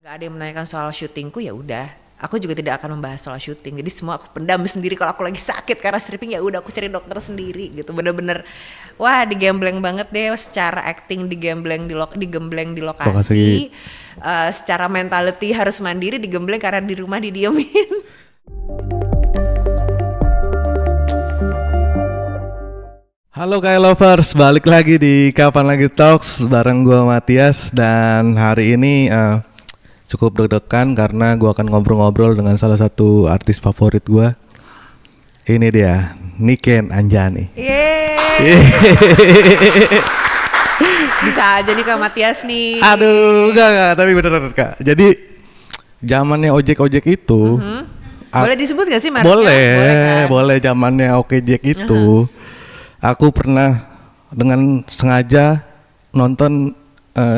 Gak ada yang menanyakan soal syutingku, ya udah. Aku juga tidak akan membahas soal syuting. Jadi semua aku pendam sendiri. Kalau aku lagi sakit karena stripping, ya udah aku cari dokter sendiri gitu. Bener-bener wah digembleng banget deh secara acting, digembleng di lokasi. Secara mentality harus mandiri, digembleng karena di rumah didiemin. Halo Kai Lovers, balik lagi di Kapan Lagi Talks bareng gue Matias. Dan hari ini cukup deg-degan karena gue akan ngobrol-ngobrol dengan salah satu artis favorit gue. Ini dia, Niken Anjani. Yeay. Bisa aja nih Kak Matias nih. Aduh, enggak, tapi beneran Kak. Jadi zamannya ojek-ojek itu Boleh disebut gak sih mereknya? Boleh kan? Zamannya Okejek itu aku pernah dengan sengaja nonton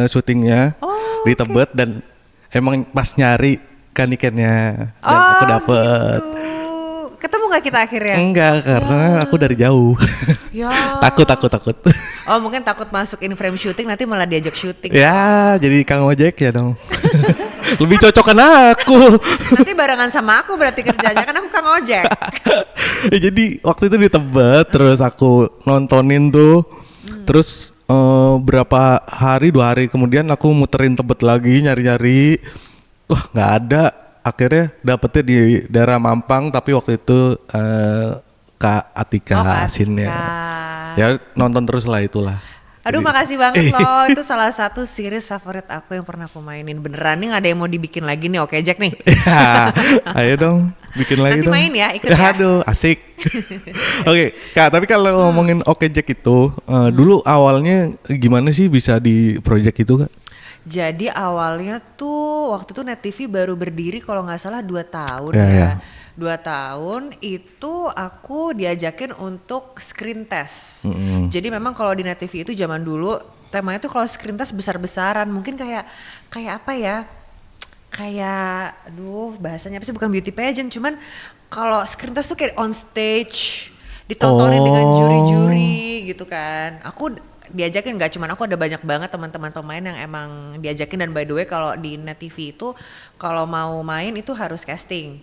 syutingnya di Tebet. Dan emang pas nyari kan ikannya dan aku dapet. Gitu. Ketemu gak kita akhirnya? Enggak, karena aku dari jauh. Ya. Takut. Oh mungkin takut masuk in frame syuting nanti malah diajak syuting. Ya, jadi Kang Ojek ya dong. Lebih cocok kan aku. Nanti barengan sama aku berarti kerjanya, kan aku Kang Ojek. Jadi waktu itu di Tebet, terus aku nontonin tuh. Terus berapa hari, 2 hari kemudian aku muterin Tebet lagi nyari-nyari. Wah, nggak ada. Akhirnya dapetnya di daerah Mampang, tapi waktu itu Kak Atika scene-nya. Ya nonton terus lah itulah. Aduh makasih banget loh, itu salah satu series favorit aku yang pernah aku mainin. Beneran nih gak ada yang mau dibikin lagi nih Oke Jack nih. Ya, ayo dong bikin lagi nanti dong. main ya, ikut ya. Aduh asik. Oke Kak, tapi kalau ngomongin Oke Jack itu dulu awalnya gimana sih bisa di project itu Kak? Jadi awalnya tuh waktu itu Net TV baru berdiri kalau nggak salah 2 tahun Ya. ya. 2 tahun itu aku diajakin untuk screen test. Jadi memang kalau di Net TV itu zaman dulu temanya tuh kalau screen test besar-besaran, mungkin kayak apa ya? Kayak aduh bahasanya apa sih, bukan beauty pageant, cuman kalau screen test tuh kayak on stage ditontonin dengan juri-juri gitu kan. Aku diajakin, nggak cuman aku, ada banyak banget teman-teman pemain yang emang diajakin. Dan by the way kalau di Net TV itu kalau mau main itu harus casting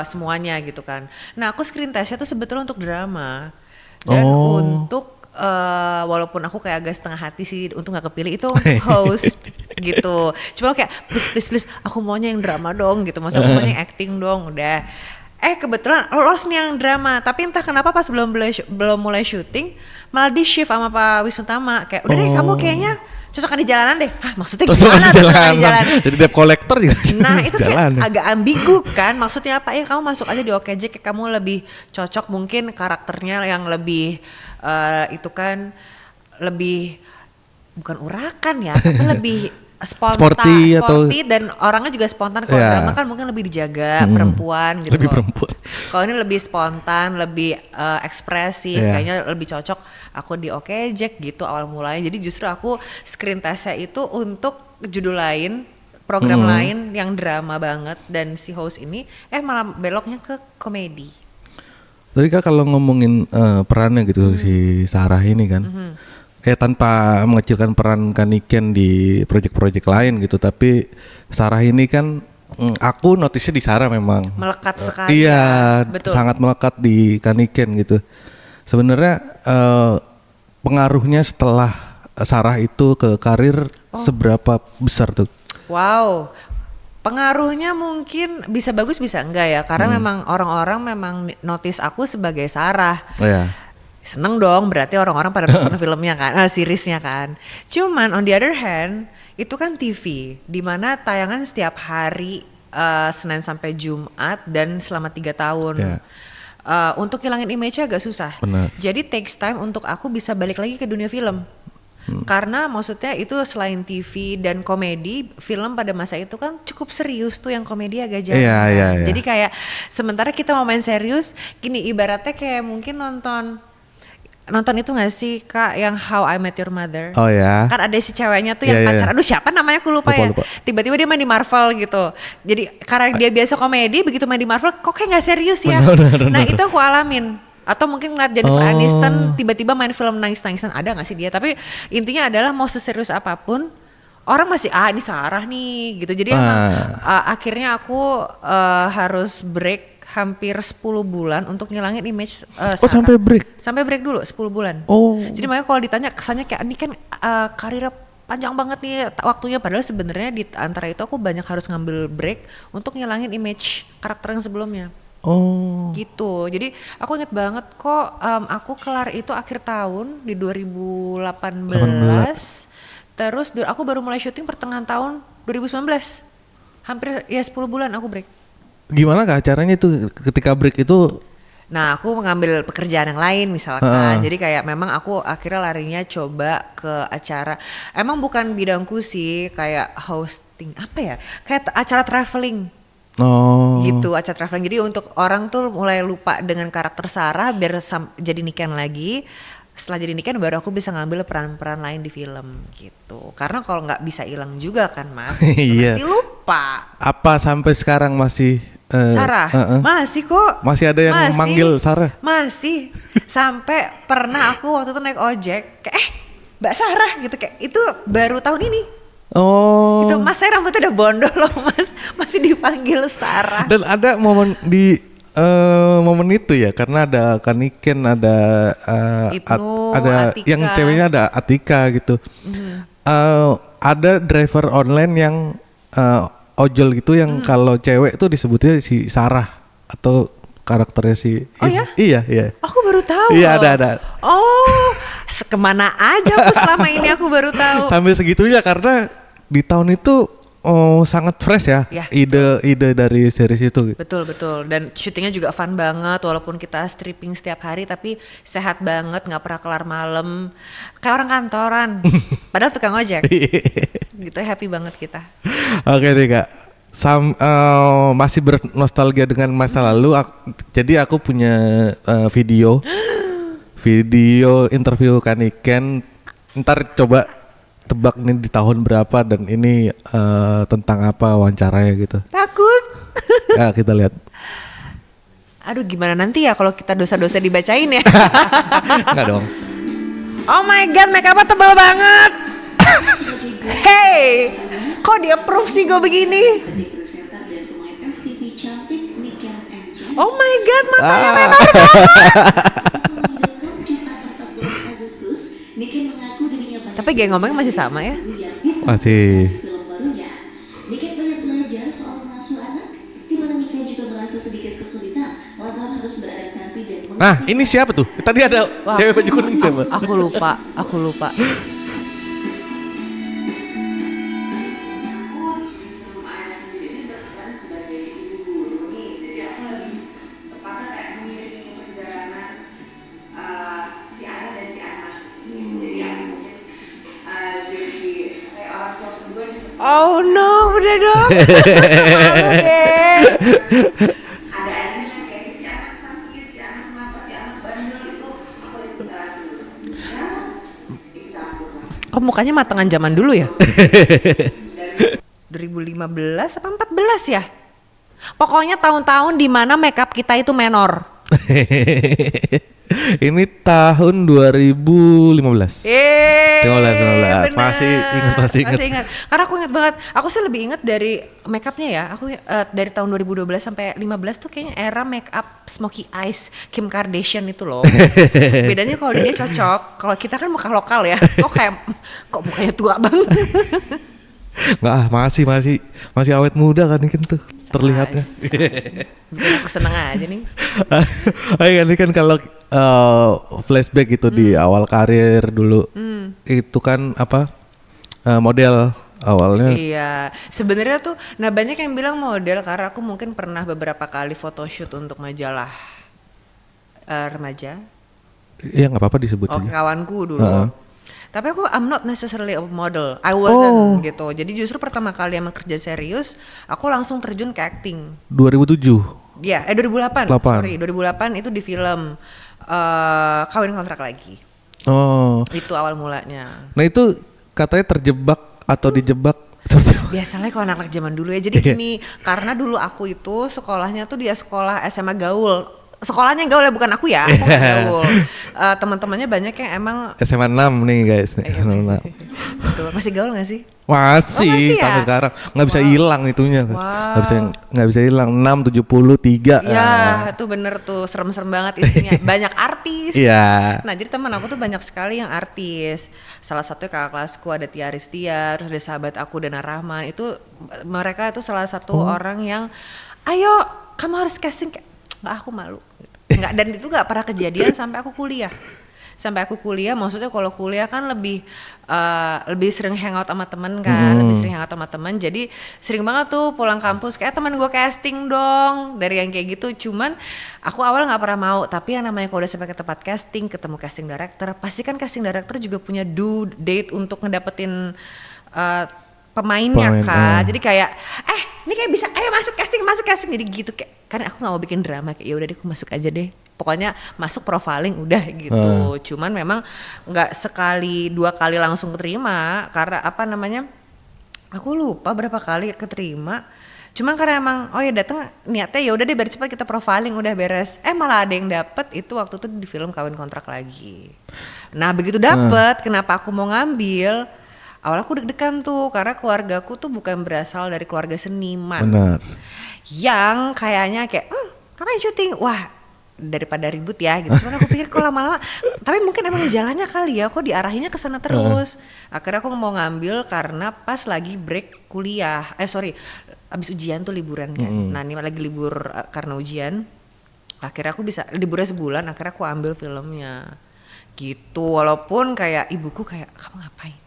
semuanya gitu kan. Nah aku screen testnya tuh sebetulnya untuk drama dan untuk walaupun aku kayak agak setengah hati sih untuk nggak kepilih itu untuk host gitu. Cuma kayak please aku maunya yang drama dong gitu, maksudnya aku maunya yang acting dong udah. Kebetulan lolos nih yang drama, tapi entah kenapa pas belum mulai syuting malah di shift sama Pak Wisnu Tama, kayak udah deh kamu kayaknya cocokan di jalanan deh. Hah maksudnya gimana cocokan di jalanan? Jadi debt collector juga. Nah itu kayak agak ambigu kan, maksudnya apa ya, kamu masuk aja di Oke Jack, kamu lebih cocok mungkin karakternya yang lebih itu kan lebih bukan urakan ya, tapi lebih sporty dan orangnya juga spontan. Kalau drama kan mungkin lebih dijaga, perempuan gitu. Lebih perempuan. Kalau ini lebih spontan, lebih ekspresif, kayaknya lebih cocok aku di Oke Jack gitu awal mulanya. Jadi justru aku screen testnya itu untuk judul lain, program lain yang drama banget, dan si host ini malah beloknya ke komedi. Tapi Kak kalau ngomongin perannya gitu si Sarah ini kan, tanpa mengecilkan peran Kaniken di proyek-proyek lain gitu, tapi Sarah ini kan aku notisnya di Sarah memang melekat sekali. Iya, betul. Sangat melekat di Kaniken gitu. Sebenarnya pengaruhnya setelah Sarah itu ke karir seberapa besar tuh? Wow. Pengaruhnya mungkin bisa bagus bisa enggak ya, karena memang orang-orang memang notice aku sebagai Sarah. Seneng dong, berarti orang-orang pada nonton filmnya kan, seriesnya kan. Cuman on the other hand, itu kan TV, dimana tayangan setiap hari Senin sampai Jumat dan selama 3 tahun. Untuk hilangin image-nya agak susah. Benar. Jadi takes time untuk aku bisa balik lagi ke dunia film. Karena maksudnya itu selain TV dan komedi, film pada masa itu kan cukup serius tuh, yang komedi agak jarang. Iya. Jadi kayak sementara kita mau main serius, gini ibaratnya kayak mungkin nonton itu gak sih Kak yang How I Met Your Mother? Oh ya. Kan ada si ceweknya tuh yang pacar. Aduh siapa namanya aku lupa. Tiba-tiba dia main di Marvel gitu. Jadi karena dia biasa komedi, begitu main di Marvel kok kayak gak serius ya. Nah itu aku alamin. Atau mungkin ngeliat Jennifer Aniston tiba-tiba main film nangis-nangisan, ada gak sih dia? Tapi intinya adalah mau seserius apapun orang masih ini Sarah nih gitu. Jadi emang akhirnya aku harus break hampir 10 bulan untuk ngilangin image Oh Sarah. sampai break? Sampai break dulu 10 bulan. Oh. Jadi makanya kalau ditanya kesannya kayak ini kan karirnya panjang banget nih waktunya, padahal sebenarnya di antara itu aku banyak harus ngambil break untuk ngilangin image karakter yang sebelumnya. Oh. Gitu. Jadi aku inget banget kok aku kelar itu akhir tahun di 2018. Terus aku baru mulai syuting pertengahan tahun 2019. Hampir ya 10 bulan aku break. Gimana kak caranya itu ketika break itu? Nah, aku mengambil pekerjaan yang lain misalkan. Jadi kayak memang aku akhirnya larinya coba ke acara. Emang bukan bidangku sih, kayak hosting apa ya? Kayak acara traveling. Oh. Gitu, acara traveling. Jadi untuk orang tuh mulai lupa dengan karakter Sarah biar jadi Niken lagi. Setelah jadi Niken baru aku bisa ngambil peran-peran lain di film gitu. Karena kalau nggak bisa hilang juga kan Mas. Iya. Nanti lupa. Apa sampai sekarang masih Sarah? Masih kok. Masih ada yang manggil Sarah? Masih. Sampai pernah aku waktu itu naik ojek kayak Mbak Sarah gitu, kayak itu baru tahun ini. Oh. Itu Mas, saya rambutnya udah bondol loh Mas, masih dipanggil Sarah. Dan ada momen di momen itu ya, karena ada Kaniken, ada Ibnu, ada Atika. yang ceweknya ada Atika gitu. Ada driver online yang ojol gitu yang kalau cewek tuh disebutnya si Sarah atau karakternya si. Oh ya? Iya. Aku baru tahu. Iya loh. ada. Oh, kemana aja aku selama ini aku baru tahu. Sambil segitunya karena di tahun itu sangat fresh ya, Ya, ide dari series itu. Betul, dan syutingnya juga fun banget walaupun kita stripping setiap hari tapi sehat banget, nggak pernah kelar malam kayak orang kantoran padahal tukang ojek gitu, happy banget kita. Oke nih kak, masih bernostalgia dengan masa lalu. Jadi aku punya video interview Kaniken, ntar coba tebak nih di tahun berapa dan ini tentang apa wawancaranya gitu. Takut. Ya kita lihat. Aduh gimana nanti ya kalau kita dosa-dosa dibacain ya. Enggak dong. Oh my god, make up-nya tebal banget. Hey, kok di approve sih gue begini? Oh my god, matanya menor Tapi gaya ngomongnya masih sama ya? Masih. Niken banyak belajar soal mengasuh anak, di mana Niken juga merasa sedikit kesulitan lantaran harus beradaptasi dan Nah ini siapa tuh? Tadi ada cewek baju kuning siapa? Aku lupa. Oh no, udah dong. Malu deh. ada adanya kayak si anak sakit, si anak ngapa, si anak bandel itu aku ikutan dulu. Ya, ikut campur. Kok mukanya matangan zaman dulu ya? 2015 apa 14 ya? Pokoknya tahun-tahun di mana makeup kita itu menor. Ini tahun 2015. 15. Bener. Masih ingat. Karena aku ingat banget. Aku sih lebih ingat dari makeupnya ya. Aku dari tahun 2012 sampai 15 tuh kayaknya era makeup smoky eyes Kim Kardashian itu loh. Bedanya kalau dia cocok. Kalau kita kan muka lokal ya. Kok mukanya tua banget. Nggak, masih awet muda kan ini tuh terlihatnya. Bikin aku seneng aja nih. Ini kan kalau flashback gitu di awal karir dulu, itu kan apa model awalnya. Iya, sebenarnya tuh, nah banyak yang bilang model karena aku mungkin pernah beberapa kali photoshoot untuk majalah remaja. Iya nggak apa-apa disebut Oh, aja. kawanku dulu. Tapi aku I'm not necessarily a model. I wasn't gitu. Jadi justru pertama kali emang kerja serius, aku langsung terjun ke acting. 2007. Iya, 2008. 8. Sorry, 2008 itu di film Kawin Kontrak Lagi. Oh. Itu awal mulanya. Nah itu katanya terjebak atau dijebak. Biasanya kalau anak-anak zaman dulu ya. Jadi gini, karena dulu aku itu sekolahnya tuh dia sekolah SMA gaul. sekolahnya gaul ya, bukan aku ya, aku nggak gaul. Teman-temannya banyak yang emang SMA 6 nih guys. SMA 6. betul. Masih gaul nggak sih? Masih ya? sampai sekarang nggak bisa hilang itunya. Wow. Nggak bisa hilang. 673. Iya, itu bener tuh, serem-serem banget isinya. Banyak artis. Iya. Nah, jadi teman aku tuh banyak sekali yang artis. Salah satunya kakak kelasku ada Tia Aristia, terus ada sahabat aku Dana Rahman. Itu mereka itu salah satu orang yang, ayo kamu harus casting. Nggak, aku malu. Gitu. Nggak, dan itu nggak pernah kejadian sampai aku kuliah. Sampai aku kuliah, maksudnya kalau kuliah kan lebih sering hangout sama temen kan, lebih sering hangout sama temen. Jadi sering banget tuh pulang kampus kayak teman gue casting dong, dari yang kayak gitu. Cuman aku awal nggak pernah mau, tapi yang namanya kalau udah sampai ke tempat casting, ketemu casting director, pasti kan casting director juga punya due date untuk ngedapetin pemainnya kan. Jadi kayak ini kayak bisa, ayo masuk casting jadi gitu kayak. Karena aku nggak mau bikin drama, kayak ya udah deh aku masuk aja deh. Pokoknya masuk profiling udah gitu. Cuman memang nggak sekali 2 kali langsung keterima, karena apa namanya? Aku lupa berapa kali keterima. Cuman karena emang oh ya datang niatnya ya udah deh biar cepat kita profiling udah beres. Malah ada yang dapet itu waktu itu di film Kawin Kontrak Lagi. Nah begitu dapet, kenapa aku mau ngambil? Awal aku deg-degan tuh karena keluargaku tuh bukan berasal dari keluarga seniman. Benar. Yang kayaknya kayak ngapain syuting? Wah, daripada ribut ya gitu. Cuman aku pikir kok lama-lama, tapi mungkin emang jalannya kali ya, kok diarahinnya ke sana terus. Akhirnya aku mau ngambil karena pas lagi break kuliah. Abis ujian tuh liburan kan. Nah, ini lagi libur karena ujian. Akhirnya aku bisa liburnya sebulan, akhirnya aku ambil filmnya. Gitu, walaupun kayak ibuku kayak kamu ngapain?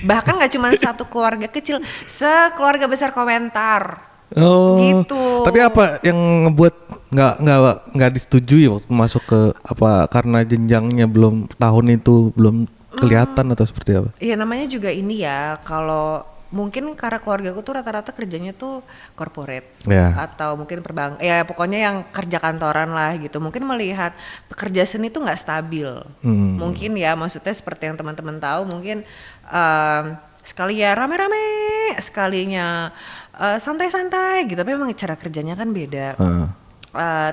Bahkan gak cuma satu keluarga kecil, sekeluarga besar komentar. Oh, gitu. Tapi apa yang ngebuat nggak disetujui waktu masuk ke apa karena jenjangnya belum tahun itu belum kelihatan atau seperti apa? Iya namanya juga ini ya, kalau mungkin karena keluargaku tuh rata-rata kerjanya tuh corporate atau mungkin perbank, ya pokoknya yang kerja kantoran lah gitu. Mungkin melihat pekerja seni tuh nggak stabil. Mungkin ya maksudnya seperti yang teman-teman tahu mungkin sekali ya rame-rame, sekalinya santai-santai gitu, tapi memang cara kerjanya kan beda.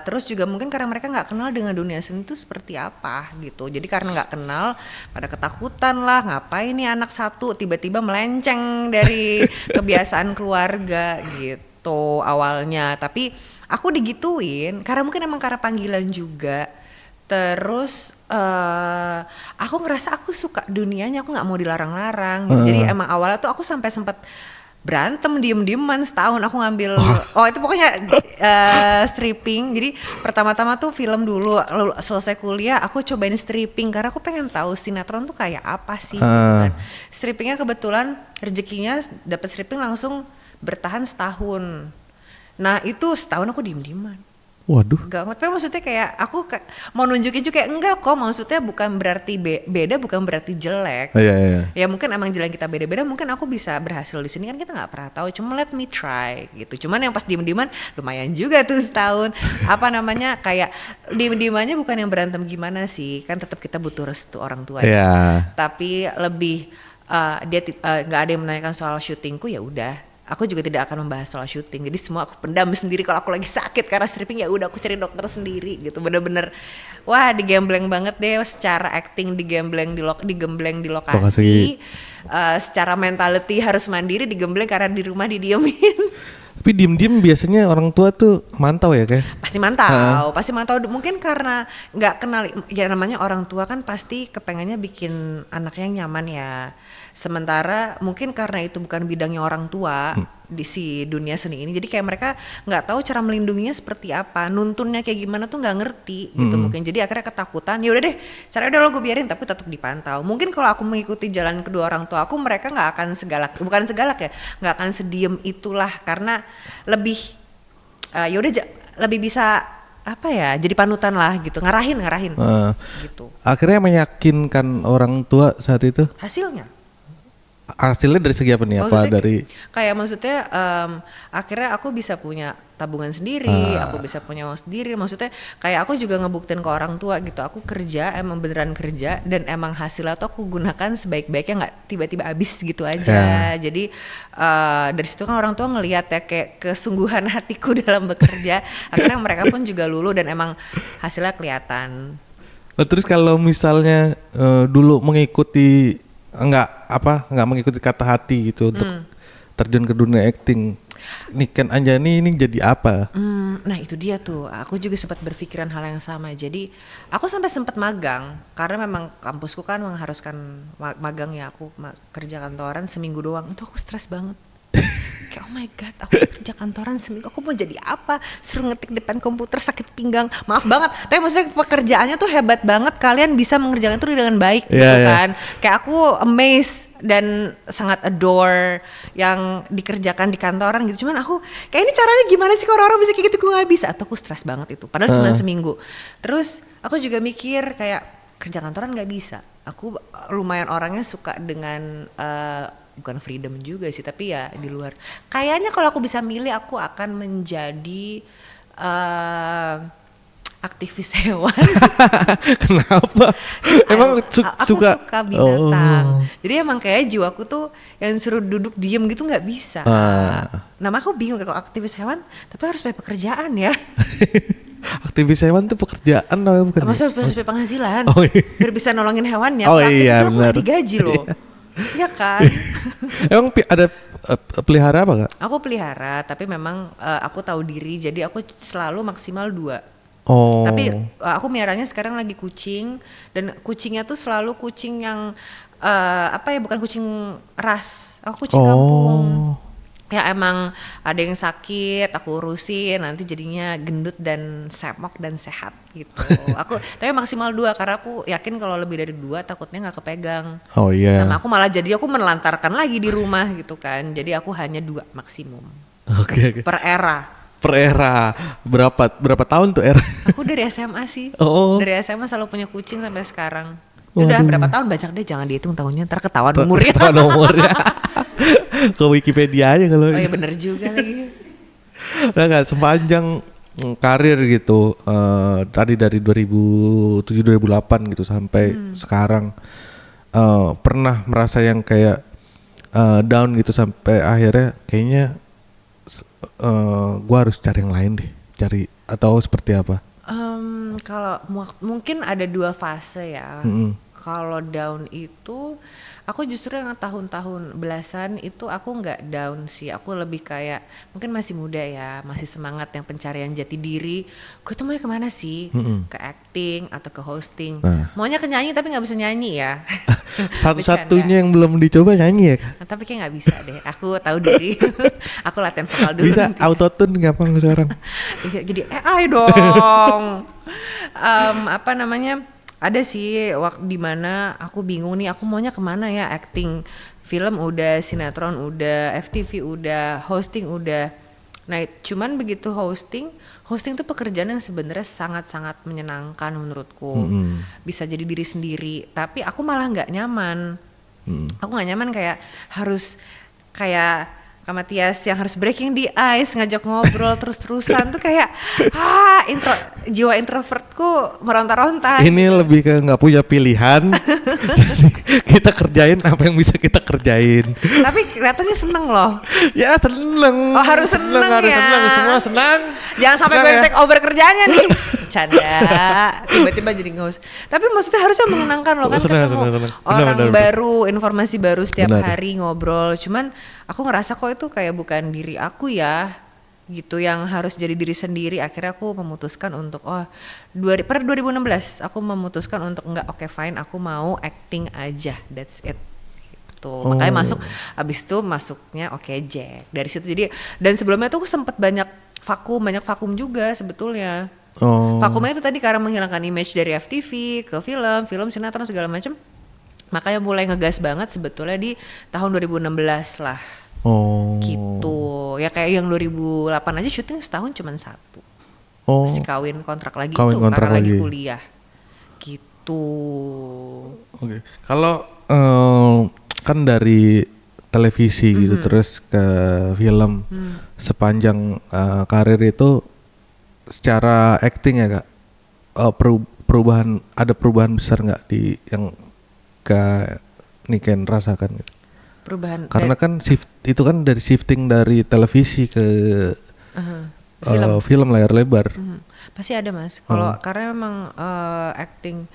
Terus juga mungkin karena mereka nggak kenal dengan dunia seni itu seperti apa gitu, jadi karena nggak kenal pada ketakutan lah, ngapain nih anak satu tiba-tiba melenceng dari kebiasaan keluarga gitu awalnya. Tapi aku digituin karena mungkin emang karena panggilan juga. Terus aku ngerasa aku suka dunianya, aku nggak mau dilarang-larang gitu. Jadi emang awalnya tuh aku sampai sempat berantem diem-dieman setahun aku ngambil itu pokoknya stripping. Jadi pertama-tama tuh film dulu, lalu selesai kuliah aku cobain stripping karena aku pengen tahu sinetron tuh kayak apa sih gitu kan. Strippingnya kebetulan rezekinya dapat stripping langsung bertahan setahun. Nah itu setahun aku diem-dieman. Waduh. Enggak, tapi maksudnya kayak aku mau nunjukin juga kayak enggak kok, maksudnya bukan berarti beda, bukan berarti jelek. Iya. Ya mungkin emang jalan kita beda-beda, mungkin aku bisa berhasil di sini kan kita nggak pernah tahu. Cuma let me try gitu. Cuman yang pas diem-dieman lumayan juga tuh setahun. Apa namanya kayak diem-diemannya bukan yang berantem gimana sih, kan tetap kita butuh restu orang tua. Iya. Tapi lebih dia nggak ada yang menanyakan soal syutingku, ya udah. Aku juga tidak akan membahas soal syuting, jadi semua aku pendam sendiri. Kalau aku lagi sakit karena stripping ya udah aku cari dokter sendiri gitu. Bener-bener wah digembleng banget deh secara acting, digembleng di lokasi. Secara mentality harus mandiri, digembleng karena di rumah didiemin. Tapi diem-diem biasanya orang tua tuh mantau ya kayak? Pasti mantau. Mungkin karena nggak kenal, ya namanya orang tua kan pasti kepengennya bikin anaknya nyaman ya. Sementara mungkin karena itu bukan bidangnya orang tua di si dunia seni ini, jadi kayak mereka nggak tahu cara melindunginya seperti apa, nuntunnya kayak gimana tuh nggak ngerti gitu mungkin. Jadi akhirnya ketakutan, ya udah deh, caranya udah lo gue biarin tapi tetap dipantau. Mungkin kalau aku mengikuti jalan kedua orang tua aku, mereka nggak akan nggak akan sediem itulah, karena lebih ya udah lebih bisa apa ya, jadi panutan lah gitu, ngarahin gitu. Akhirnya meyakinkan orang tua saat itu? Hasilnya Hasilnya dari segi apa nih? Apa Maksudnya dari kayak maksudnya akhirnya aku bisa punya tabungan sendiri, aku bisa punya uang sendiri. Maksudnya kayak aku juga ngebuktiin ke orang tua gitu. Aku kerja, emang beneran kerja dan emang hasilnya tuh aku gunakan sebaik-baiknya, nggak tiba-tiba habis gitu aja. Jadi dari situ kan orang tua ngelihat ya kayak kesungguhan hatiku dalam bekerja. Akhirnya mereka pun juga lulu dan emang hasilnya kelihatan. Nah, terus kalau misalnya dulu mengikuti nggak mengikuti kata hati gitu untuk terjun ke dunia acting, Niken Anjani ini jadi apa? Nah itu dia tuh, aku juga sempat berpikiran hal yang sama. Jadi aku sampai sempat magang karena memang kampusku kan mengharuskan magang ya. Aku kerja kantoran seminggu doang, itu aku stres banget. Kayak oh my god, aku kerja kantoran seminggu, aku mau jadi apa? Suruh ngetik depan komputer sakit pinggang. Maaf banget, tapi maksudnya pekerjaannya tuh hebat banget. Kalian bisa mengerjakan itu dengan baik gitu kan. Kayak aku amazed dan sangat adore yang dikerjakan di kantoran gitu. Cuman aku kayak ini caranya gimana sih, kalau orang bisa kayak gitu, gue gak bisa. Atau aku stres banget itu, padahal cuma seminggu. Terus aku juga mikir kayak kerja kantoran gak bisa. Aku lumayan orangnya suka dengan bukan freedom juga sih, tapi ya di luar. Kayaknya kalau aku bisa milih, aku akan menjadi aktivis hewan. Kenapa? Emang Aku suka suka binatang. Jadi emang kayak jiwaku tuh yang suruh duduk diem gitu nggak bisa. Nah, aku bingung kalau aktivis hewan, tapi harus pakai pekerjaan ya. Aktivis hewan tuh pekerjaan loh, bukan? Maksudnya harus pakai penghasilan. Oh, iya. Biar bisa nolongin hewannya. Oh Kalau aktivis iya, kan aku nggak benar. digaji loh. Iya kan? Emang ada pelihara apa Kak? Aku pelihara, tapi memang aku tahu diri, jadi aku selalu maksimal 2. Oh. Tapi aku miaranya sekarang lagi kucing, dan kucingnya tuh selalu kucing yang bukan kucing ras, aku kucing kampung. Ya emang ada yang sakit, aku urusin, nanti jadinya gendut dan semok dan sehat gitu. Tapi maksimal 2 karena aku yakin kalau lebih dari 2 takutnya nggak kepegang. Oh iya. Sama aku malah jadi aku menelantarkan lagi di rumah gitu kan. Jadi aku hanya 2 maksimum. Oke. Per era. Per era. Berapa tahun tuh era? Aku dari SMA sih. Oh. Dari SMA selalu punya kucing sampai sekarang. Udah berapa tahun, banyak deh, jangan dihitung tahunnya, ntar ketahuan umurnya. Ketahuan umurnya. Ke Wikipedia aja kalau. Oh iya bener juga lagi. Nah, Kak, sepanjang karir gitu, tadi dari 2007-2008 gitu sampai sekarang, pernah merasa yang kayak down gitu sampai akhirnya kayaknya gua harus cari yang lain deh, atau seperti apa? Kalau mungkin ada 2 fase ya. Kalau down itu aku justru yang tahun-tahun belasan itu aku nggak down sih. Aku lebih kayak mungkin masih muda ya, masih semangat yang pencarian jati diri. Gue tuh mau kemana sih? Ke acting atau ke hosting? Maunya ke nyanyi tapi nggak bisa nyanyi ya. Satu-satunya yang belum dicoba nyanyi ya Kak? Nah, tapi kayak nggak bisa deh. Aku tahu diri. Aku latihan vokal dulu. Bisa autotune gampang sekarang. Jadi AI dong. Ada sih waktu dimana aku bingung nih, aku maunya kemana ya, acting, film udah, sinetron udah, FTV udah, hosting udah. Nah cuman begitu hosting tuh pekerjaan yang sebenarnya sangat-sangat menyenangkan menurutku. Bisa jadi diri sendiri, tapi aku malah nggak nyaman. Aku nggak nyaman kayak harus kayak sama Tias yang harus breaking the ice, ngajak ngobrol terus-terusan tuh kayak jiwa introvertku meronta-ronta. Ini gitu. Lebih ke nggak punya pilihan. Jadi kita kerjain apa yang bisa kita kerjain. Tapi kelihatannya seneng loh. Ya seneng. Oh harus seneng ya. Semua senang. Jangan sampai gue take over kerjaannya nih. Canda. Tiba-tiba jadi ngos. Tapi maksudnya harusnya menyenangkan loh kan, ketemu orang baru, informasi baru setiap hari, ngobrol. Cuman aku ngerasa kok itu kayak bukan diri aku ya, gitu, yang harus jadi diri sendiri. Akhirnya aku memutuskan untuk pada 2016 aku memutuskan untuk oke fine, aku mau acting aja, that's it. Gitu. Makanya abis itu masuknya Oke Jack. Dari situ jadi, dan sebelumnya tuh aku sempet banyak vakum juga sebetulnya. Vakumnya itu tadi karena menghilangkan image dari FTV ke film, sinetron segala macam. Makanya mulai ngegas banget sebetulnya di tahun 2016 lah. Gitu. Ya kayak yang 2008 aja syuting setahun cuma 1. Terus kawin kontrak lagi karena lagi kuliah. Gitu. Oke. Kalau kan dari televisi gitu terus ke film sepanjang karir itu secara acting ya Kak, perubahan besar nggak di yang Kak Niken rasakan gitu? Perubahan Karena kan itu kan dari shifting dari televisi ke film layar lebar. pasti ada Mas. Kalau karena memang acting,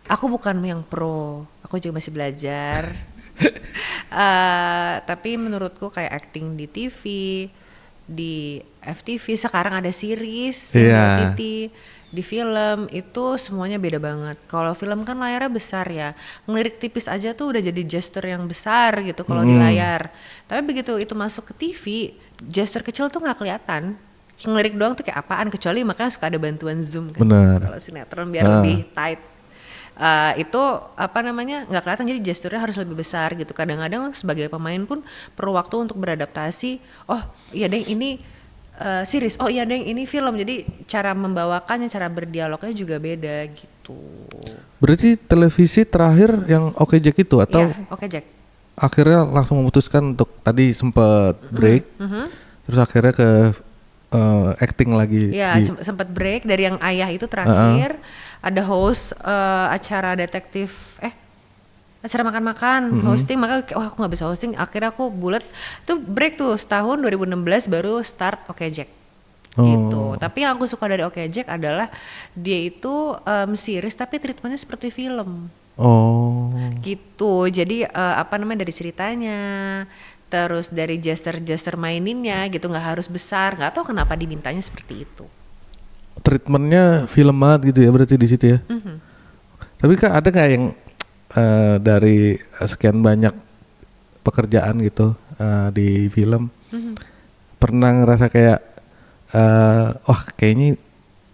aku bukan yang pro, aku juga masih belajar. Tapi menurutku kayak acting di TV, di FTV, sekarang ada series, di OTT, di film itu semuanya beda banget. Kalau film kan layarnya besar ya, ngelirik tipis aja tuh udah jadi gesture yang besar gitu kalau di layar. Tapi begitu itu masuk ke TV, gesture kecil tuh nggak kelihatan. Ngelirik doang tuh kayak apaan, kecuali makanya suka ada bantuan zoom kan. Benar. Kalau sinetron biar lebih tight. Itu apa namanya nggak kelihatan, jadi gesturnya harus lebih besar gitu. Kadang-kadang sebagai pemain pun perlu waktu untuk beradaptasi. Oh iya deh ini series, oh iya deh ini film, jadi cara membawakannya, cara berdialognya juga beda gitu. Berarti televisi terakhir yang Oke Jack itu atau Iya, Oke Jack. akhirnya langsung memutuskan untuk tadi sempat break, terus akhirnya ke acting lagi? Iya, sempat break dari yang Ayah itu terakhir. Ada host acara detektif, acara makan-makan, hosting, maka aku nggak bisa hosting, akhirnya aku bulat itu break tuh setahun, 2016 baru start Oke Jack gitu. Tapi yang aku suka dari Oke Jack adalah dia itu series tapi treatmentnya seperti film gitu. Jadi apa namanya, dari ceritanya, terus dari gesture maininnya gitu, nggak harus besar, nggak tahu kenapa dimintanya seperti itu. Treatmentnya film banget gitu ya berarti di situ ya. Tapi Kak, ada nggak yang dari sekian banyak pekerjaan gitu di film, pernah ngerasa kayak wah kayaknya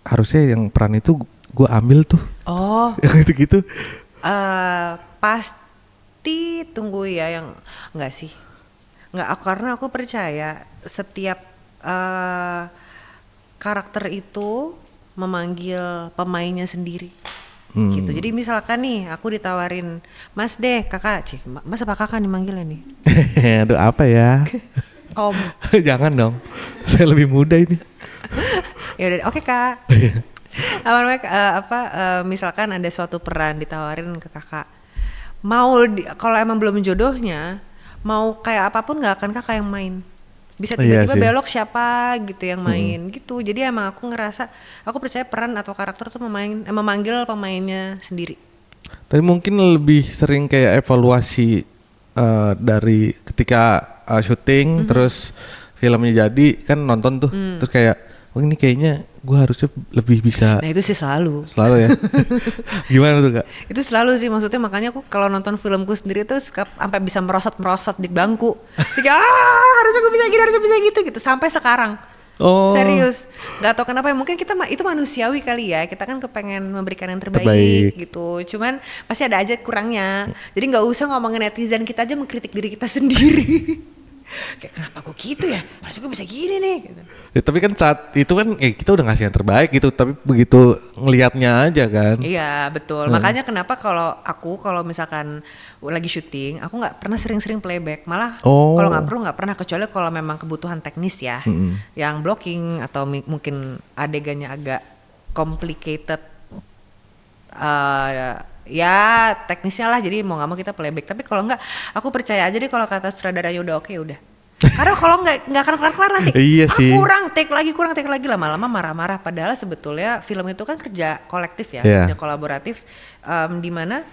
harusnya yang peran itu gue ambil tuh, yang gitu-gitu? Pasti tunggu ya, yang enggak sih, enggak, karena aku percaya setiap karakter itu memanggil pemainnya sendiri. Gitu. Jadi misalkan nih aku ditawarin, Mas deh, kakak, Mas apa kakak nih manggilnya nih? Aduh apa ya? Om. Jangan dong, saya lebih muda ini. Ya udah, oke Kak. Apa namanya, misalkan ada suatu peran ditawarin ke kakak, mau kalau emang belum jodohnya, mau kayak apapun nggak akan kakak yang main. Bisa tiba-tiba belok siapa gitu yang main gitu. Jadi emang aku ngerasa, aku percaya peran atau karakter tuh memanggil pemainnya sendiri. Tapi mungkin lebih sering kayak evaluasi dari ketika syuting terus filmnya jadi kan, nonton tuh terus kayak oh ini kayaknya gue harusnya lebih bisa. Nah itu sih selalu ya. Gimana tuh Kak? Itu selalu sih, maksudnya makanya aku kalau nonton filmku sendiri tuh suka sampai bisa merosot di bangku. Jadi harusnya gue bisa gini, harusnya bisa gitu sampai sekarang. Serius, nggak tahu kenapa, mungkin kita itu manusiawi kali ya, kita kan kepengen memberikan yang terbaik gitu, cuman pasti ada aja kurangnya. Jadi nggak usah ngomongin netizen, kita aja mengkritik diri kita sendiri. Kayak kenapa gue gitu ya, harusnya gue bisa gini nih gitu. Ya, tapi kan saat itu kan kita udah ngasih yang terbaik gitu, tapi begitu ngelihatnya aja kan. Iya betul, makanya kenapa kalau misalkan lagi syuting, aku nggak pernah sering-sering playback, malah kalau nggak pernah, kecuali kalau memang kebutuhan teknis ya, yang blocking atau mungkin adegannya agak complicated, ya teknisnya lah, jadi mau nggak mau kita playback. Tapi kalau nggak, aku percaya aja deh kalau kata sutradaranya udah oke, udah. Karena kalau nggak akan kelar nanti. Iya sih. Kurang take lagi, lama-lama marah-marah. Padahal sebetulnya film itu kan kerja kolektif ya, kerja kolaboratif, di mana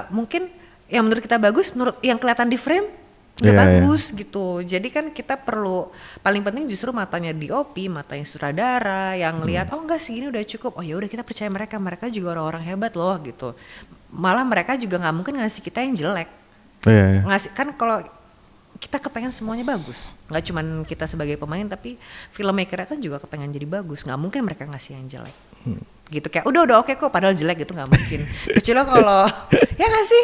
mungkin yang menurut kita bagus, menurut yang kelihatan di frame nggak bagus gitu. Jadi kan kita perlu, paling penting justru matanya DOP, matanya sutradara yang lihat, oh enggak segini udah cukup, oh ya udah kita percaya mereka juga orang-orang hebat loh gitu. Malah mereka juga nggak mungkin ngasih kita yang jelek. Ngasih kan, kalau kita kepengen semuanya bagus, nggak cuman kita sebagai pemain, tapi filmmaker kan juga kepengen jadi bagus, nggak mungkin mereka ngasih yang jelek. Gitu kayak udah oke kok, padahal jelek gitu nggak mungkin. Kecuali kalau ya nggak sih,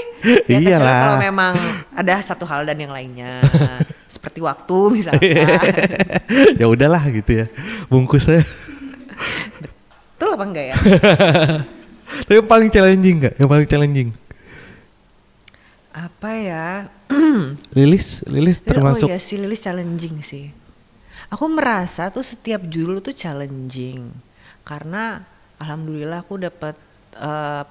ya kecuali kalau memang ada satu hal dan yang lainnya, seperti waktu misalnya. Ya udahlah gitu ya, bungkusnya. Betul apa enggak ya? Tapi yang paling challenging nggak? Yang paling challenging? Apa ya? Lilis termasuk. Oh ya, si Lilis challenging sih. Aku merasa tuh setiap judul tuh challenging karena alhamdulillah aku dapat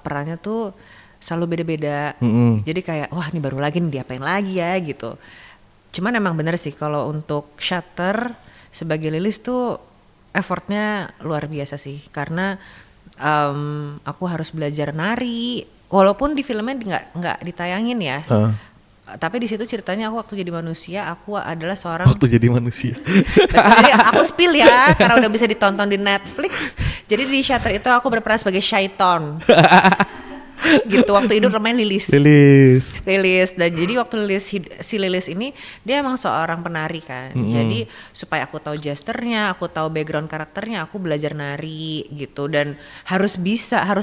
perannya tuh selalu beda-beda. Jadi kayak wah ini baru lagi nih, diapain lagi ya gitu. Cuman emang bener sih kalau untuk Shutter sebagai Lilis tuh effortnya luar biasa sih karena aku harus belajar nari walaupun di filmnya nggak ditayangin ya. Tapi di situ ceritanya aku waktu jadi manusia aku adalah seorang Waktu jadi manusia. jadi aku spill ya karena udah bisa ditonton di Netflix. Jadi di Shutter itu aku berperan sebagai Syaiton. Gitu waktu hidup namanya Lilis. Dan jadi waktu si Lilis ini dia emang seorang penari kan. Jadi supaya aku tahu gesternya, aku tahu background karakternya, aku belajar nari gitu dan harus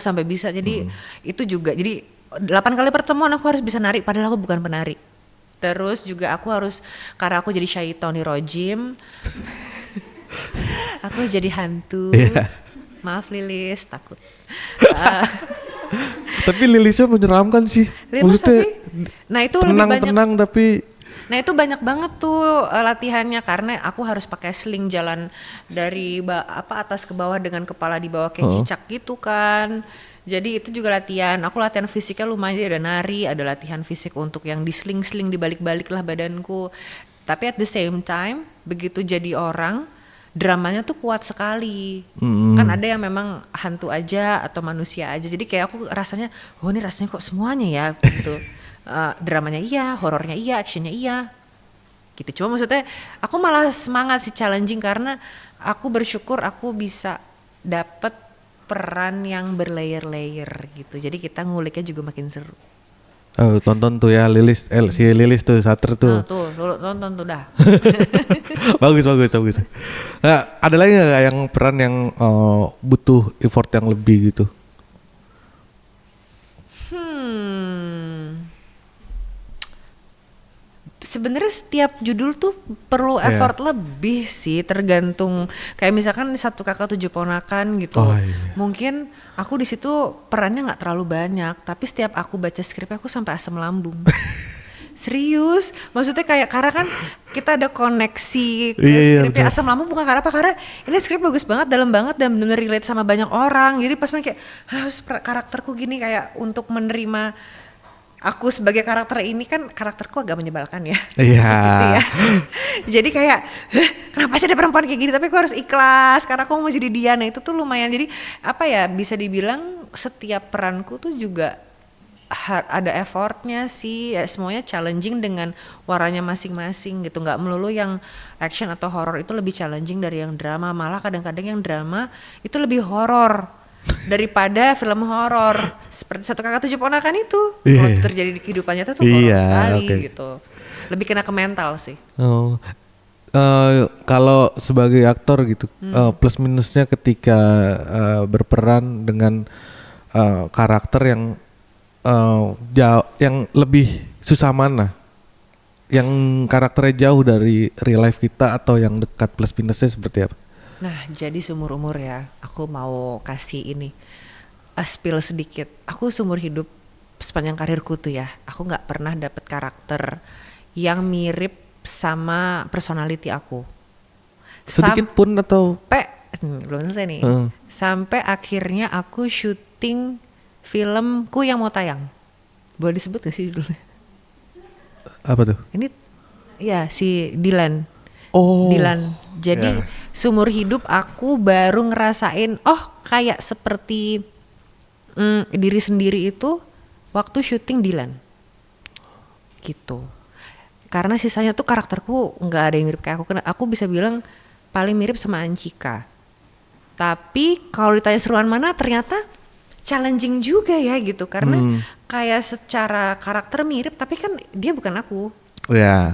sampai bisa. Jadi itu juga jadi 8 kali pertemuan aku harus bisa nari padahal aku bukan penari. Terus juga aku harus karena aku jadi Syaiton di Rojim. Aku jadi hantu. Maaf Lilis, takut. Tapi Lilisnya menyeramkan sih. Maksudnya sih? Nah itu tenang tapi. Nah itu banyak banget tuh latihannya karena aku harus pakai sling jalan dari atas ke bawah dengan kepala di bawah kayak cicak gitu kan. Jadi itu juga latihan. Aku latihan fisiknya lumayan, ada nari, ada latihan fisik untuk yang di sling-sling dibalik-balik lah badanku. Tapi at the same time begitu jadi orang dramanya tuh kuat sekali. Kan ada yang memang hantu aja atau manusia aja. Jadi kayak aku rasanya, oh ini rasanya kok semuanya ya gitu. Dramanya iya, horornya iya, actionnya iya. Gitu. Cuma maksudnya aku malah semangat sih challenging karena aku bersyukur aku bisa dapet peran yang berlayer-layer gitu. Jadi kita nguliknya juga makin seru. Oh, tonton tuh ya Lilis, si Lilis tuh Shutter tuh. Nah, tuh, tonton tuh dah. bagus. Nah, ada lagi nggak yang peran yang butuh effort yang lebih gitu? Sebenarnya setiap judul tuh perlu effort lebih sih, tergantung kayak misalkan Satu Kakak Tujuh Ponakan gitu. Mungkin aku di situ perannya nggak terlalu banyak, tapi setiap aku baca skripnya aku sampai asam lambung. Serius, maksudnya kayak karena kan kita ada koneksi ke skripnya. Asam lambung bukan karena apa, karena ini skrip bagus banget, dalam banget dan bener relate sama banyak orang. Jadi pas kayak harus karakterku gini kayak untuk menerima aku sebagai karakter ini kan karakterku agak menyebalkan ya. Ya. Jadi kayak kenapa sih ada perempuan kayak gini, tapi aku harus ikhlas karena aku mau jadi dia. Nah itu tuh lumayan, jadi apa ya, bisa dibilang setiap peranku tuh juga ada effortnya sih ya, semuanya challenging dengan warnanya masing-masing gitu. Nggak melulu yang action atau horror itu lebih challenging dari yang drama, malah kadang-kadang yang drama itu lebih horror daripada film horor. Seperti Satu Kakak Tujuh Ponakan itu waktu terjadi di kehidupannya tuh horor sekali gitu. Lebih kena ke mental sih. Kalau sebagai aktor gitu, plus minusnya ketika berperan dengan karakter yang yang lebih susah mana? Yang karakternya jauh dari real life kita atau yang dekat, plus minusnya seperti apa? Nah, jadi seumur umur ya, aku mau kasih ini spill sedikit. Aku seumur hidup sepanjang karirku tuh ya, aku nggak pernah dapet karakter yang mirip sama personality aku. Sedikit pun atau? Belum selesai nih. Sampai akhirnya aku syuting filmku yang mau tayang. Boleh disebut gak sih judulnya? Apa tuh? Ini ya si Dylan. Dylan. Jadi seumur hidup aku baru ngerasain kayak seperti diri sendiri itu waktu syuting Dylan gitu. Karena sisanya tuh karakterku nggak ada yang mirip kayak aku. Aku bisa bilang paling mirip sama Anchika. Tapi kalau ditanya seruan mana, ternyata challenging juga ya gitu. Karena kayak secara karakter mirip, tapi kan dia bukan aku.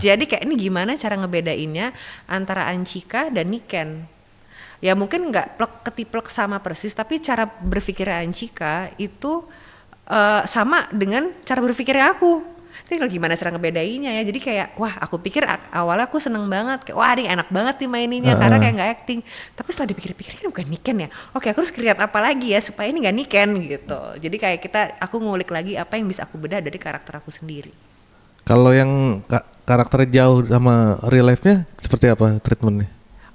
Jadi kayak ini gimana cara ngebedainnya antara Anchika dan Niken. Ya mungkin nggak ketiplek sama persis, tapi cara berpikir Anchika itu sama dengan cara berpikirnya aku. Tapi gimana cara ngebedainnya ya. Jadi kayak wah, aku pikir awalnya aku seneng banget, kayak wah ini enak banget nih maininnya karena kayak nggak acting. Tapi setelah dipikir-pikir kan bukan Niken ya. Oke, aku harus create apa lagi ya supaya ini nggak Niken gitu. Jadi kayak aku ngulik lagi apa yang bisa aku bedah dari karakter aku sendiri. Kalau yang karakternya jauh sama real life-nya seperti apa treatmentnya?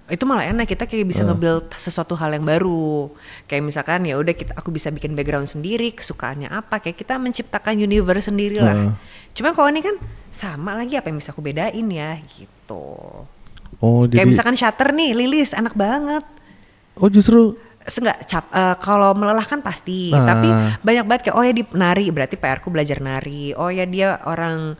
Itu malah enak, kita kayak bisa nge-build sesuatu hal yang baru. Kayak misalkan ya udah aku bisa bikin background sendiri, kesukaannya apa, kayak kita menciptakan universe sendiri lah. Cuman kalau ini kan sama lagi, apa yang bisa aku bedain ya gitu. Oh, Kayak jadi misalkan Shutter nih, Lilis enak banget. oh justru Kalau melelahkan pasti, tapi banyak banget kayak oh ya di nari, berarti PR-ku belajar nari. Oh ya dia orang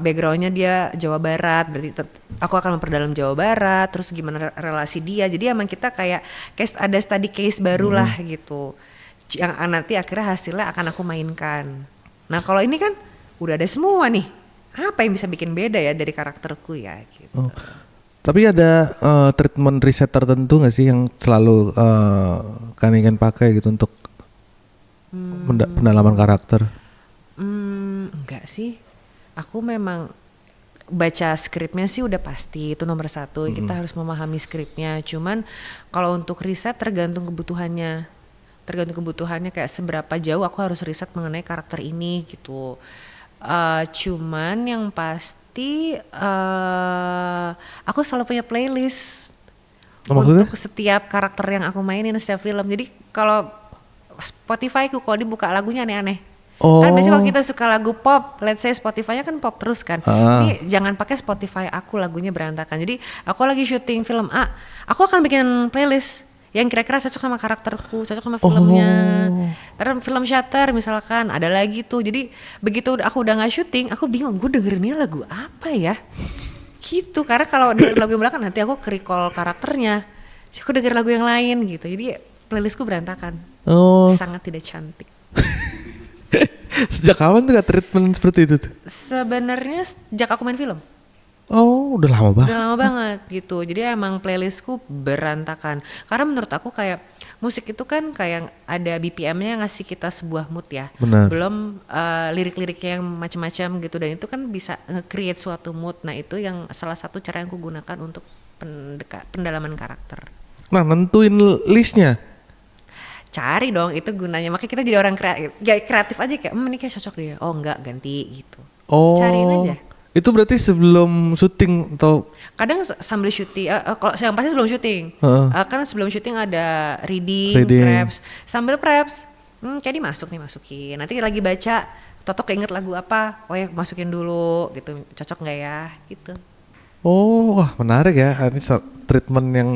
backgroundnya dia Jawa Barat, berarti aku akan memperdalam Jawa Barat. Terus gimana relasi dia, jadi emang kita kayak ada study case baru lah gitu, yang nanti akhirnya hasilnya akan aku mainkan. Nah kalau ini kan udah ada semua nih, apa yang bisa bikin beda ya dari karakterku ya gitu. oh. Tapi ada treatment riset tertentu nggak sih yang selalu kan ingin pakai gitu untuk pendalaman karakter? Enggak sih, aku memang baca skripnya sih udah pasti itu nomor satu. Kita harus memahami skripnya. Cuman kalau untuk riset tergantung kebutuhannya kayak seberapa jauh aku harus riset mengenai karakter ini gitu. Cuman yang pasti aku selalu punya playlist untuk setiap karakter yang aku mainin setiap film. Jadi kalau Spotify-ku kalau dibuka lagunya aneh-aneh. Kan biasanya kalau kita suka lagu pop, let's say Spotify-nya kan pop terus kan. Ini jangan pakai Spotify aku lagunya berantakan. Jadi aku lagi syuting film A, aku akan bikin playlist yang kira-kira cocok sama karakterku, cocok sama filmnya. Terus film Shutter misalkan ada lagi tuh. Jadi begitu aku udah nggak syuting, aku bingung gue dengerinnya lagu apa ya? Gitu. Karena kalau denger lagu yang belakang nanti aku ke-recall karakternya. Jadi aku denger lagu yang lain gitu. Jadi playlistku berantakan. Sangat tidak cantik. Sejak kapan tuh gak treatment seperti itu tuh? Sebenarnya sejak aku main film. Oh, udah lama banget. Udah lama banget gitu. Jadi emang playlistku berantakan. Karena menurut aku kayak musik itu kan kayak ada BPM-nya ngasih kita sebuah mood ya. Benar. Belum lirik-liriknya yang macam-macam gitu, dan itu kan bisa nge-create suatu mood. Nah, itu yang salah satu cara yang aku gunakan untuk pendalaman karakter. Nah, nentuin listnya. Cari dong, itu gunanya. Makanya kita jadi orang kreatif aja kayak ini kayak cocok dia. Oh enggak, ganti gitu. Cariin aja. Itu berarti sebelum syuting atau kadang sambil syuting, kalau yang pasti sebelum syuting. Kan sebelum syuting ada reading. Preps. Sambil preps, kayak masukin. Nanti lagi baca, Toto keinget lagu apa, oh ya masukin dulu gitu, cocok nggak ya gitu. Oh, wah menarik ya, ini treatment yang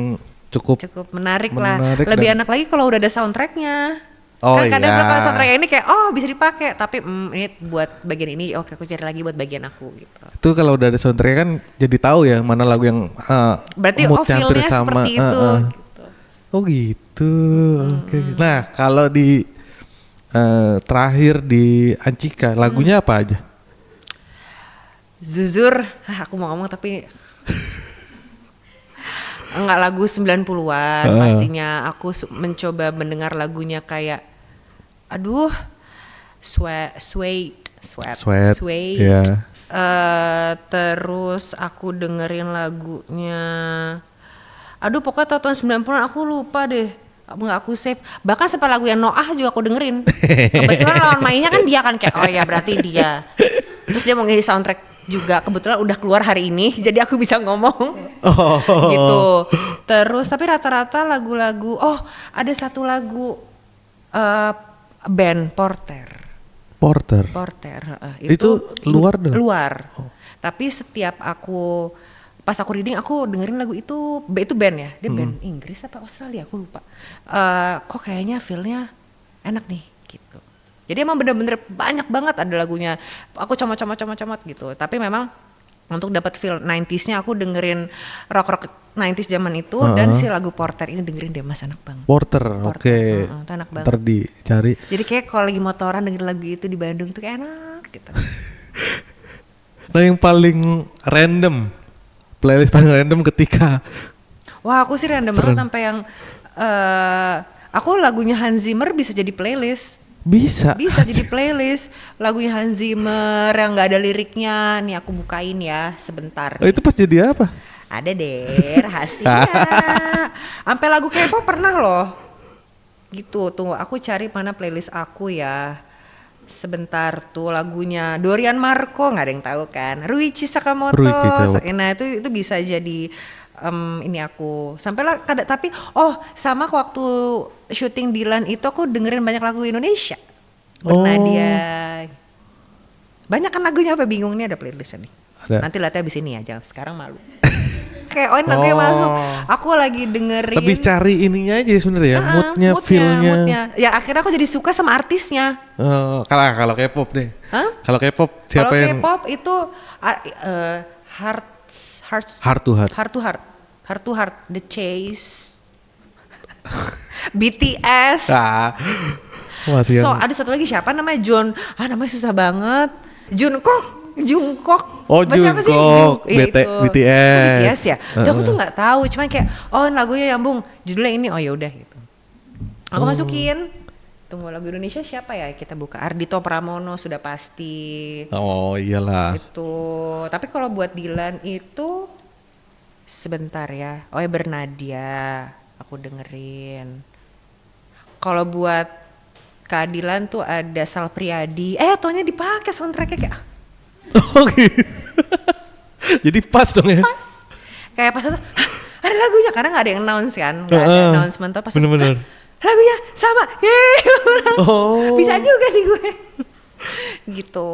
cukup menarik lah. Lebih enak lagi kalau udah ada soundtracknya. Oh kan kadang iya. kalau soundtrack ini kayak bisa dipakai, tapi ini buat bagian ini, oke aku cari lagi buat bagian aku gitu. Itu kalau udah ada soundtrack kan jadi tahu ya mana lagu yang berarti feel-nya seperti itu. Gitu. Oh gitu. Oke. Nah kalau di terakhir di Ancika lagunya apa aja? Jujur, aku mau ngomong tapi enggak lagu 90-an pastinya. Aku mencoba mendengar lagunya kayak Sweat. Yeah. Terus aku dengerin lagunya pokoknya tahun 90-an aku lupa deh. Nggak aku save. Bahkan sampai lagu yang Noah juga aku dengerin. Kebetulan lawan mainnya kan dia kan kayak oh ya berarti dia. Terus dia mau ngisi soundtrack juga, kebetulan udah keluar hari ini jadi aku bisa ngomong gitu. Terus tapi rata-rata lagu-lagu ada satu lagu band Porter. Itu luar dong? Luar. Tapi setiap pas aku reading aku dengerin lagu itu band ya, dia band Inggris apa Australia aku lupa. Kok kayaknya feel-nya enak nih gitu. Jadi emang bener-bener banyak banget ada lagunya. Aku comot gitu. Tapi memang untuk dapat feel 90s-nya aku dengerin rock 90s zaman itu dan si lagu Porter ini dengerin deh Mas, enak banget. Porter. Oke. Itu enak banget. Ntar dicari. Jadi kayak kalau lagi motoran dengerin lagu itu di Bandung itu kayak enak gitu. Nah yang paling random, playlist paling random ketika wah aku sih random banget sampai yang aku lagunya Hans Zimmer bisa jadi playlist. Bisa jadi playlist lagunya Hans Zimmer yang nggak ada liriknya. Nih aku bukain ya sebentar. Itu pas jadi apa? Ada deh rahasia. Sampai lagu K-pop pernah loh. Gitu, tunggu aku cari mana playlist aku ya. sebentar tuh lagunya Dorian Marco, nggak ada yang tahu kan, Ruichi Sakamoto. Nah itu bisa jadi ini aku sampailah tapi sama waktu syuting Dilan itu aku dengerin banyak lagu Indonesia. Bernadia. Banyak kan lagunya, apa bingung nih ada playlistnya nih. Nanti lihatnya abis ini ya, jangan sekarang malu. Kayak lagunya masuk. Aku lagi dengerin. Lebih cari ininya aja sebenarnya ya, moodnya, feel-nya. Ya akhirnya aku jadi suka sama artisnya. Kalau K-pop deh. Kalau K-pop siapa yang? Kalau K-pop itu Heart to Heart, The Chase, BTS. Ada satu lagi siapa namanya namanya susah banget. Jungkook. Oh, Jungkook. BTS ya. Aku tuh nggak tahu, cuman kayak lagunya nyambung, judulnya ini, ya udah gitu. Aku masukin. Tunggu lagu Indonesia siapa ya? Kita buka Ardhito Pramono sudah pasti. Oh iyalah. Itu. Tapi kalau buat Dilan itu sebentar ya. Bernadia aku dengerin. Kalau buat keadilan tuh ada Sal Priadi. Tohnya dipakai soundtracknya kayak. Oh gitu. Jadi pas dong ya. Pas. Kayak pas ada lagunya, karena nggak ada yang announce kan, nggak ada announcement tuh pas. Bener-bener. Lagunya sama. Bisa juga nih gue. Gitu.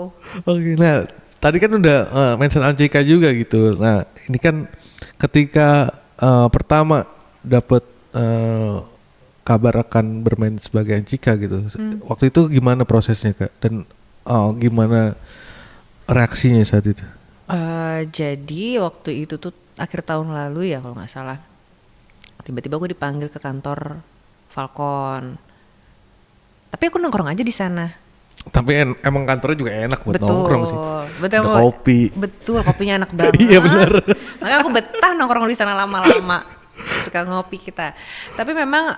Oke, nah tadi kan udah mention Anjika juga gitu. Nah ini kan ketika pertama dapet kabar akan bermain sebagai Anjika gitu. Waktu itu gimana prosesnya Kak? Dan gimana reaksinya saat itu? Jadi waktu itu tuh akhir tahun lalu ya kalau nggak salah. Tiba-tiba aku dipanggil ke kantor Falcon. Tapi aku nongkrong aja di sana. Tapi emang kantornya juga enak buat nongkrong sih. Betul. Ada kopi. Betul, kopinya enak banget. Iya benar. Makanya aku betah nongkrong di sana lama-lama. Tukang ngopi kita. Tapi memang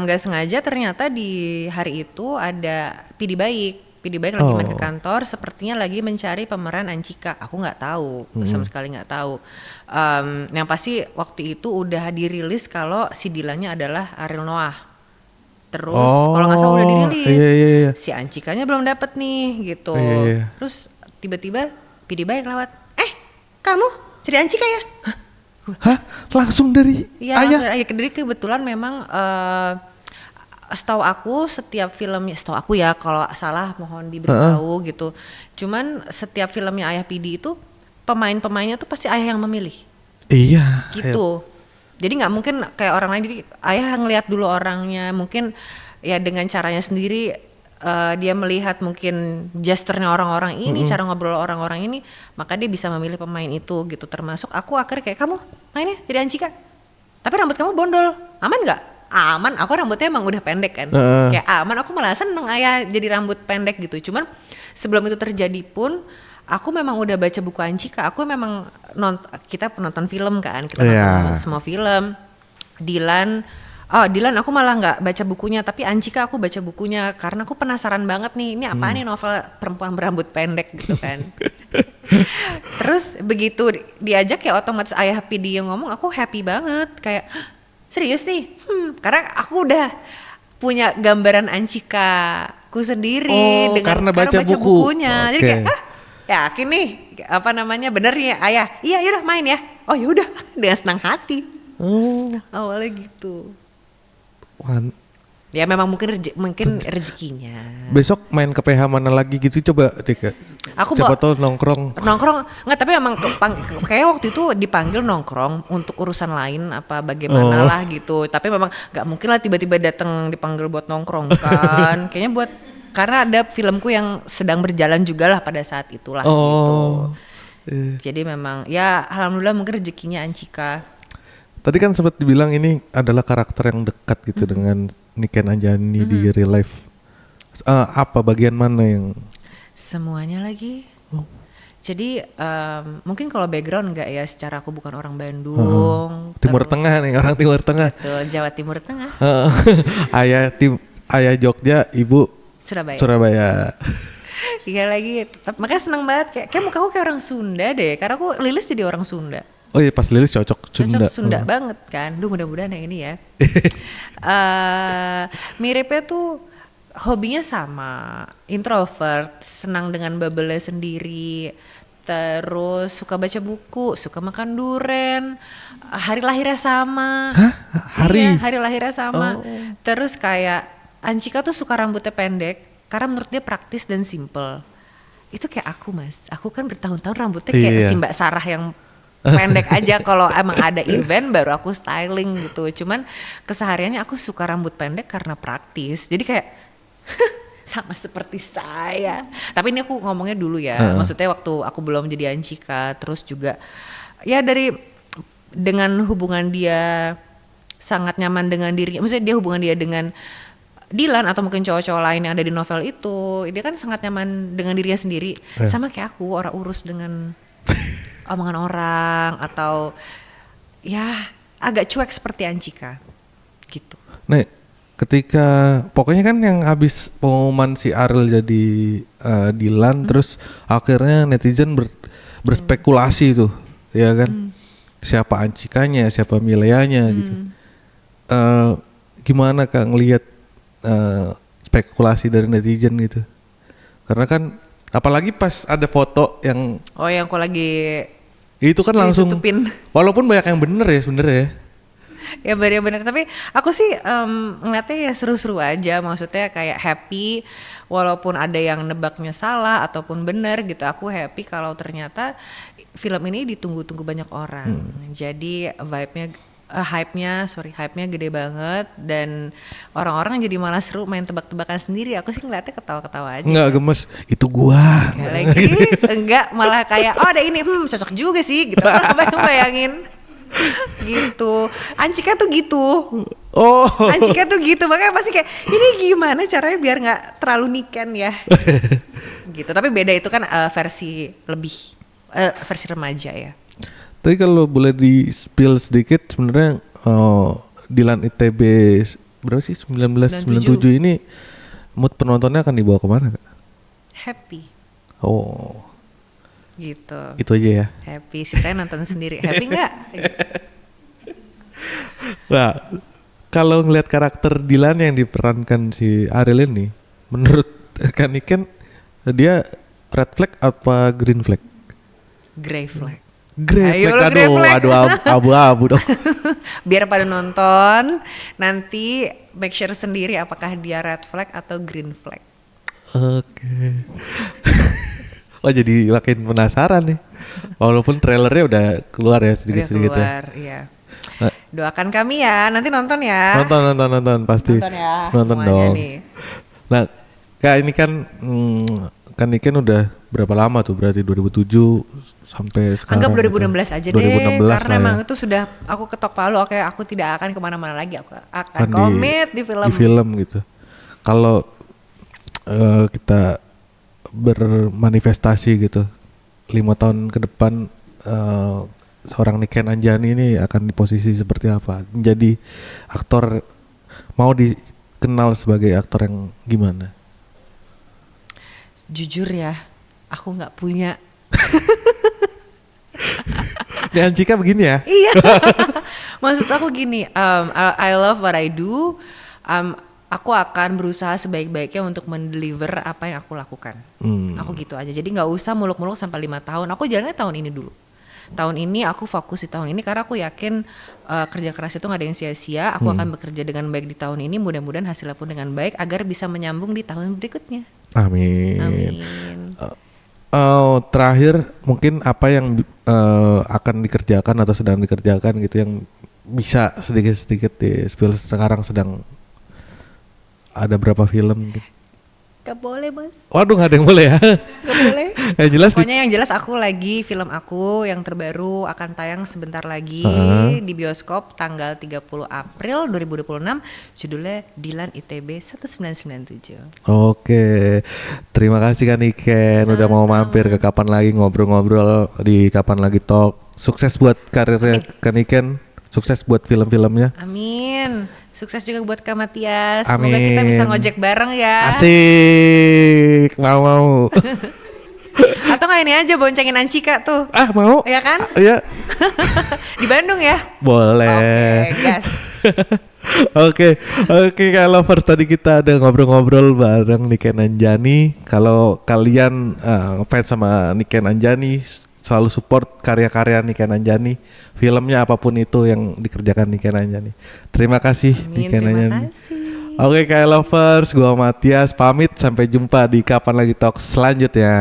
nggak sengaja ternyata di hari itu ada PD Baik lagi main ke kantor, sepertinya lagi mencari pemeran Anjika. Aku nggak tahu, sama sekali nggak tahu. Yang pasti waktu itu udah dirilis kalau si Dilannya adalah Ariel Noah. Terus kalau nggak salah udah dirilis, si Anjikanya belum dapet nih gitu. Terus tiba-tiba PD Baik lewat, kamu jadi Anjika ya? Hah? Langsung dari ayah? Jadi kebetulan memang setahu aku setiap filmnya, setahu aku ya kalau salah mohon diberitahu gitu. Cuman setiap filmnya Ayah PD itu pemain-pemainnya tuh pasti ayah yang memilih. Iya. Gitu. Jadi nggak mungkin kayak orang lain. Jadi ayah ngelihat dulu orangnya, mungkin ya dengan caranya sendiri dia melihat mungkin gesturnya orang-orang ini, cara ngobrol orang-orang ini, maka dia bisa memilih pemain itu gitu. Termasuk aku akhirnya kayak, kamu mainnya jadi Anjika, tapi rambut kamu bondol, aman nggak? Aman, aku rambutnya emang udah pendek kan, kayak aman. Aku malah seneng ayah jadi rambut pendek gitu. Cuman sebelum itu terjadi pun aku memang udah baca buku Anjika. Aku memang kita penonton film kan, kita nonton semua film. Dilan aku malah nggak baca bukunya, tapi Anjika aku baca bukunya karena aku penasaran banget nih, ini apaan nih novel perempuan berambut pendek gitu kan. Terus begitu diajak ya otomatis ayah PD yang ngomong, aku happy banget kayak serius nih, karena aku udah punya gambaran Anjika ku sendiri karena baca bukunya. Jadi kayak yakin nih bener nih ayah, iya yaudah main ya, oh yaudah dengan senang hati. Awalnya gitu. Ya memang mungkin rezekinya. Besok main ke PH mana lagi gitu, coba deh Kak. Aku siapa tahu nongkrong nggak, tapi emang kayak waktu itu dipanggil nongkrong untuk urusan lain apa bagaimana lah gitu. Tapi memang nggak mungkin lah tiba-tiba datang dipanggil buat nongkrong kan. Kayaknya karena ada filmku yang sedang berjalan juga lah pada saat itulah gitu. Jadi memang ya alhamdulillah mungkin rezekinya Anjika. Tadi kan sempat dibilang ini adalah karakter yang dekat gitu dengan Niken Anjani di real life. Apa bagian mana yang? Semuanya lagi. Jadi mungkin kalau background enggak ya, secara aku bukan orang Bandung. Timur Tengah nih, orang Timur Tengah. Betul, Jawa Timur Tengah. Ayah Jogja, ibu Surabaya. Tiga lagi, makanya seneng banget kayak muka aku kayak orang Sunda deh, karena aku Lilis jadi orang Sunda. Oh iya, pas Lilis cocok Sunda banget kan. Mudah-mudahan yang ini ya. Miripnya tuh hobinya sama, introvert, senang dengan bubble sendiri, terus suka baca buku, suka makan duren, hari lahirnya sama. Hah? Hari? Iya, hari lahirnya sama. Terus kayak Ancika tuh suka rambutnya pendek karena menurut dia praktis dan simple. Itu kayak aku, Mas. Aku kan bertahun-tahun rambutnya kayak Iya. si Mbak Sarah yang pendek aja. Kalau emang ada event baru aku styling gitu. Cuman kesehariannya aku suka rambut pendek karena praktis. Jadi kayak sama seperti saya. Tapi ini aku ngomongnya dulu ya. Maksudnya waktu aku belum jadi Ancika, terus juga ya dengan hubungan dia sangat nyaman dengan dirinya. Maksudnya dia hubungan dia dengan Dilan atau mungkin cowok-cowok lain yang ada di novel itu, dia kan sangat nyaman dengan dirinya sendiri. Sama kayak aku, orang urus dengan omongan orang atau ya agak cuek seperti Ancika gitu. Nah, ketika pokoknya kan yang habis pengumuman si Ariel jadi Dilan, terus akhirnya netizen berspekulasi tuh, ya kan? Siapa Ancikanya, siapa Mileanya gitu. Gimana Kak ngelihat spekulasi dari netizen gitu? Karena kan apalagi pas ada foto yang Yang aku lagi itu kan langsung ditutupin. walaupun banyak yang bener ya sebenarnya ya. Ya benar-benar, tapi aku sih ngeliatnya ya seru-seru aja, maksudnya kayak happy walaupun ada yang nebaknya salah ataupun benar gitu. Aku happy kalau ternyata film ini ditunggu-tunggu banyak orang. Jadi hype-nya gede banget dan orang-orang jadi malah seru main tebak-tebakan sendiri. Aku sih ngeliatnya ketawa-ketawa aja. Nggak gemes, itu gua. Kayak lagi enggak, malah kayak ada ini cocok juga sih gitu. Apa yang bayangin gitu. Ancika tuh gitu. Oh. Ancika tuh gitu, makanya pasti kayak ini gimana caranya biar nggak terlalu niken ya. Gitu. Tapi beda itu kan versi remaja ya. Tapi kalau boleh di spill sedikit sebenarnya Dilan ITB berapa sih 1997 ini mood penontonnya akan dibawa kemana Kak? Happy. Oh. Gitu. Itu aja ya. Happy sih, saya nonton sendiri. Happy nggak? Nah, kalau ngelihat karakter Dilan yang diperankan si Ariel ini, menurut Kak Niken dia red flag apa green flag? Grey flag. Grey Ayo flag, lo grey flag. aduh abu-abu dong. Biar pada nonton, nanti make sure sendiri apakah dia red flag atau green flag. Oke. Wah jadi makin penasaran nih. Walaupun trailernya udah keluar ya sedikit-sedikit ya. Keluar, iya. Doakan kami ya, nanti nonton ya. Nonton pasti. Nonton ya, Nonton semuanya dong. nih. Nah, Kak ini kan kan Niken udah berapa lama tuh berarti 2007 sampai sekarang? Anggap 2016 aja deh, 2016 karena lah emang ya. itu sudah aku ketok palu. Oke, aku tidak akan kemana-mana lagi, aku akan Kan komit di film. Di film gitu. Kalau kita bermanifestasi gitu 5 tahun ke depan seorang Niken Anjani ini akan di posisi seperti apa? Menjadi aktor, mau dikenal sebagai aktor yang gimana? Jujur ya, aku nggak punya. Di Ancika begini ya? Iya. Maksud aku gini, I love what I do. Aku akan berusaha sebaik-baiknya untuk mendeliver apa yang aku lakukan. Aku gitu aja. Jadi nggak usah muluk-muluk sampai 5 tahun. Aku jalannya tahun ini dulu. Tahun ini aku fokus di tahun ini karena aku yakin kerja keras itu nggak ada yang sia-sia. Aku akan bekerja dengan baik di tahun ini. Mudah-mudahan hasilnya pun dengan baik agar bisa menyambung di tahun berikutnya. Amin. Amin. Terakhir mungkin apa yang akan dikerjakan atau sedang dikerjakan gitu yang bisa sedikit-sedikit di spill sekarang sedang ada berapa film? Gak boleh Mas. Waduh nggak ada yang boleh ya? Gak boleh. Yang jelas Pokoknya yang jelas aku lagi film aku yang terbaru akan tayang sebentar lagi di bioskop tanggal 30 April 2026. Judulnya Dilan ITB 1997. Oke, terima kasih Kak Niken udah mau mampir ke Kapan Lagi ngobrol-ngobrol di Kapan Lagi Talk. Sukses buat karirnya Kak Niken, sukses buat film-filmnya. Amin. Sukses juga buat Kak Matias. Amin. Semoga kita bisa ngojek bareng ya. Asik, mau. Atau nggak ini aja boncengin Ancika tuh. Ah mau? Iya kan? Iya. Di Bandung ya. Boleh. Oke, gas. Oke, oke Kak Lovers, tadi kita ada ngobrol-ngobrol bareng Niken Anjani. Kalau kalian fans sama Niken Anjani, selalu support karya-karya Niken Anjani, filmnya apapun itu yang dikerjakan Niken Anjani. Terima kasih Amin, Niken terima Anjani. kasih. Oke Kak Lovers, gua Matias pamit, sampai jumpa di Kapan Lagi Talk selanjutnya.